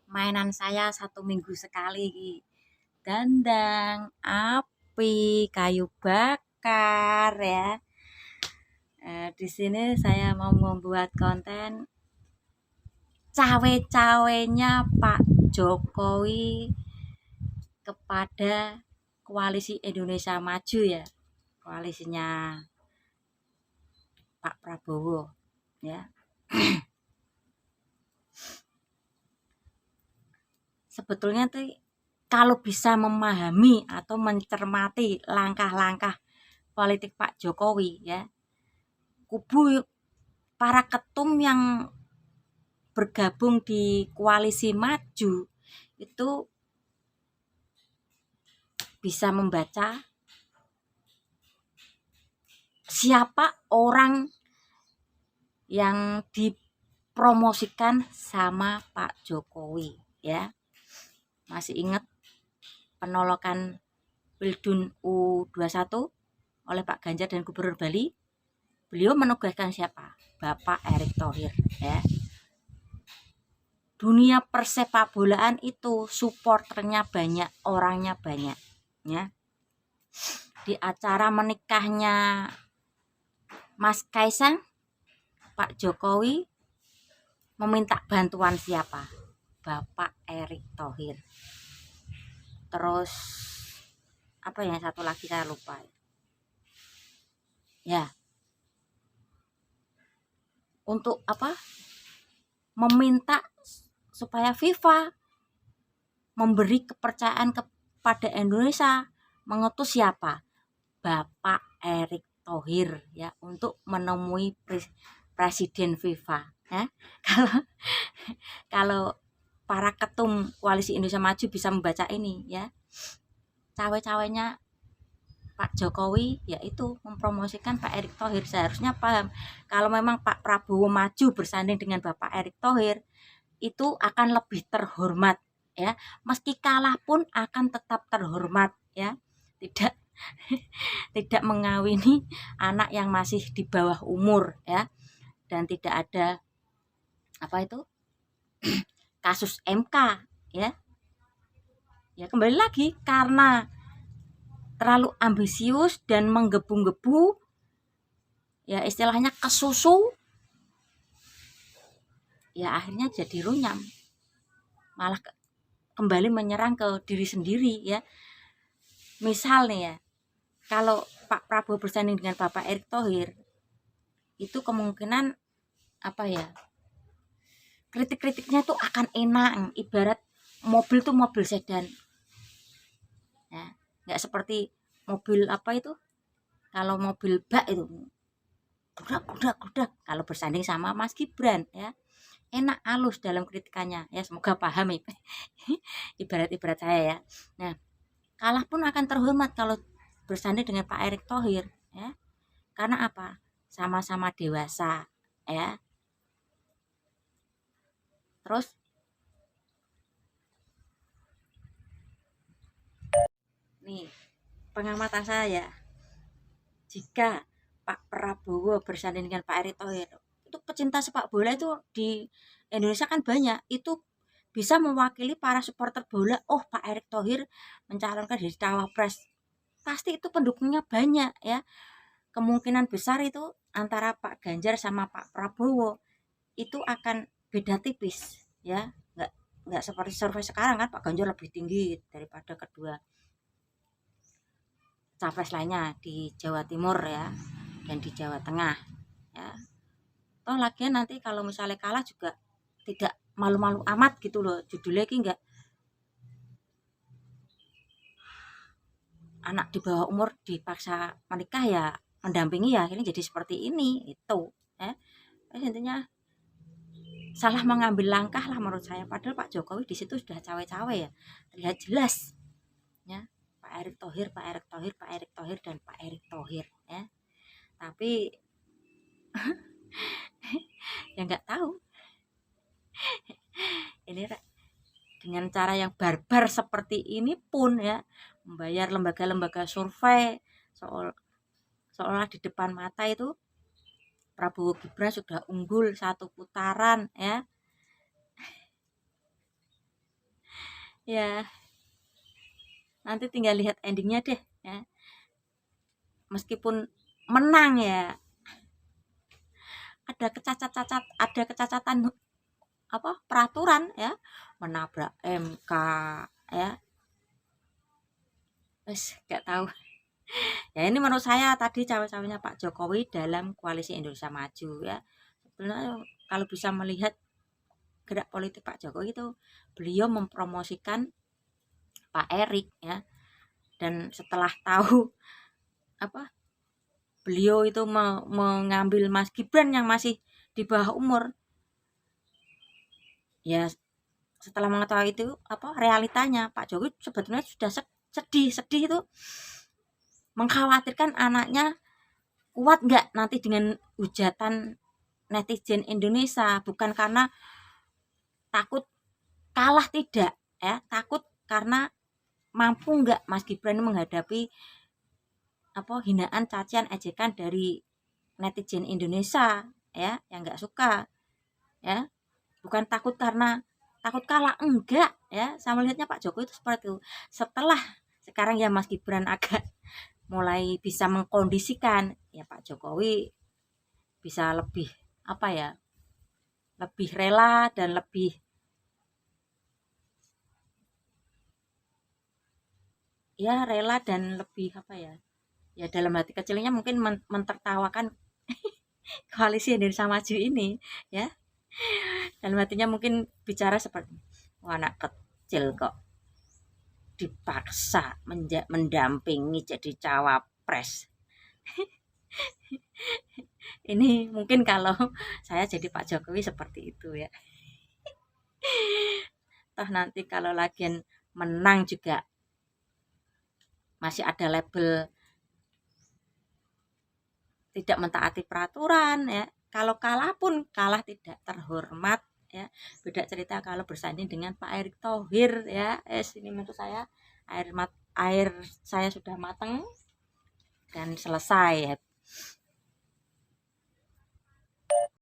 mainan saya 1 minggu sekali dandang, api, kayu bakar ya. Di sini saya mau membuat konten cawe-cawenya Pak Jokowi kepada Koalisi Indonesia Maju ya, koalisinya Pak Prabowo ya. Sebetulnya tuh kalau bisa memahami atau mencermati langkah-langkah politik Pak Jokowi ya, kubu para ketum yang bergabung di koalisi maju itu bisa membaca siapa orang yang dipromosikan sama Pak Jokowi ya. Masih ingat penolakan Wildun U21 oleh Pak Ganjar dan Gubernur Bali? Beliau menugaskan siapa? Bapak Erick Thohir ya. Dunia persepak bolaan itu supporternya banyak, orangnya banyak ya. Di acara menikahnya Mas Kaisang, Pak Jokowi meminta bantuan siapa? Bapak Erick Thohir. Terus apa ya, satu lagi saya lupa ya. Untuk apa? Meminta supaya FIFA memberi kepercayaan kepada Indonesia, mengutus siapa? Bapak Erick Thohir ya, untuk menemui Presiden FIFA ya. Kalau para ketum Koalisi Indonesia Maju bisa membaca ini ya, cawe-cawenya Pak Jokowi yaitu mempromosikan Pak Erick Thohir. Seharusnya paham kalau memang Pak Prabowo maju bersanding dengan Bapak Erick Thohir, itu akan lebih terhormat ya. Meski kalah pun akan tetap terhormat ya. Tidak mengawini anak yang masih di bawah umur ya, dan tidak ada apa itu kasus MK ya. Ya kembali lagi, karena terlalu ambisius dan menggebu-gebu ya, istilahnya kesusu ya, akhirnya jadi runyam, malah kembali menyerang ke diri sendiri ya. Misal nih ya, kalau Pak Prabowo bersanding dengan Bapak Erick Thohir, itu kemungkinan apa ya, kritik-kritiknya tuh akan enak. Ibarat mobil tuh mobil sedan ya, nggak seperti mobil apa itu, kalau mobil bak itu gudak. Kalau bersanding sama Mas Gibran ya, enak, halus dalam kritikannya ya. Semoga paham ya. Ibarat saya ya. Nah, kalah pun akan terhormat kalau bersanding dengan Pak Erick Thohir ya. Karena apa? Sama-sama dewasa ya. Terus nih, pengamatan saya, jika Pak Prabowo bersanding dengan Pak Erick Thohir, itu pecinta sepak bola itu di Indonesia kan banyak, itu bisa mewakili para supporter bola. Oh, Pak Erick Thohir mencalonkan jadi cawapres, pasti itu pendukungnya banyak ya. Kemungkinan besar itu antara Pak Ganjar sama Pak Prabowo itu akan beda tipis ya. Nggak seperti survei sekarang kan, Pak Ganjar lebih tinggi daripada kedua capres lainnya di Jawa Timur ya, dan di Jawa Tengah ya. Toh lagian nanti kalau misalnya kalah juga tidak malu-malu amat gitu loh. Judulnya ini enggak anak di bawah umur dipaksa menikah ya, mendampingi ya, akhirnya jadi seperti ini itu ya. Intinya salah mengambil langkah lah menurut saya. Padahal Pak Jokowi di situ sudah cawe-cawe ya, terlihat jelas ya. Pak Erick Thohir, Pak Erick Thohir, Pak Erick Thohir, dan Pak Erick Thohir ya. Tapi ya nggak tahu ini dengan cara yang barbar seperti ini pun ya, membayar lembaga-lembaga survei seolah di depan mata itu Prabowo Gibran sudah unggul 1 putaran ya. Ya, nanti tinggal lihat endingnya deh ya. Meskipun menang ya, ada kecacatan apa peraturan ya, menabrak MK ya. Wes gak tahu. Ya ini menurut saya tadi cawe-cawenya Pak Jokowi dalam koalisi Indonesia Maju ya. Sebenarnya kalau bisa melihat gerak politik Pak Jokowi itu, beliau mempromosikan Pak Erik ya. Dan setelah tahu apa beliau itu mengambil Mas Gibran yang masih di bawah umur, ya setelah mengetahui itu apa realitanya, Pak Jokowi sebetulnya sudah sedih itu, mengkhawatirkan anaknya kuat nggak nanti dengan hujatan netizen Indonesia, bukan karena takut kalah, tidak ya, takut karena mampu nggak Mas Gibran menghadapi apa hinaan, cacian, ejekan dari netizen Indonesia ya yang nggak suka ya, bukan takut karena takut kalah, enggak ya. Saya melihatnya Pak Jokowi itu seperti itu. Setelah sekarang ya Mas Gibran agak mulai bisa mengkondisikan, ya Pak Jokowi bisa lebih apa ya, lebih rela dan lebih ya rela dan lebih apa ya, ya dalam hati kecilnya mungkin mentertawakan koalisi Indonesia Maju ini ya. Dalam hatinya mungkin bicara seperti, wah, anak kecil kok dipaksa mendampingi jadi cawapres. Ini mungkin kalau saya jadi Pak Jokowi seperti itu ya. Toh nanti kalau lagi menang juga masih ada label tidak mentaati peraturan ya. Kalau kalah pun kalah tidak terhormat ya. Beda cerita kalau bersanding dengan Pak Erick Thohir ya. Ini menurut saya air saya sudah matang dan selesai ya.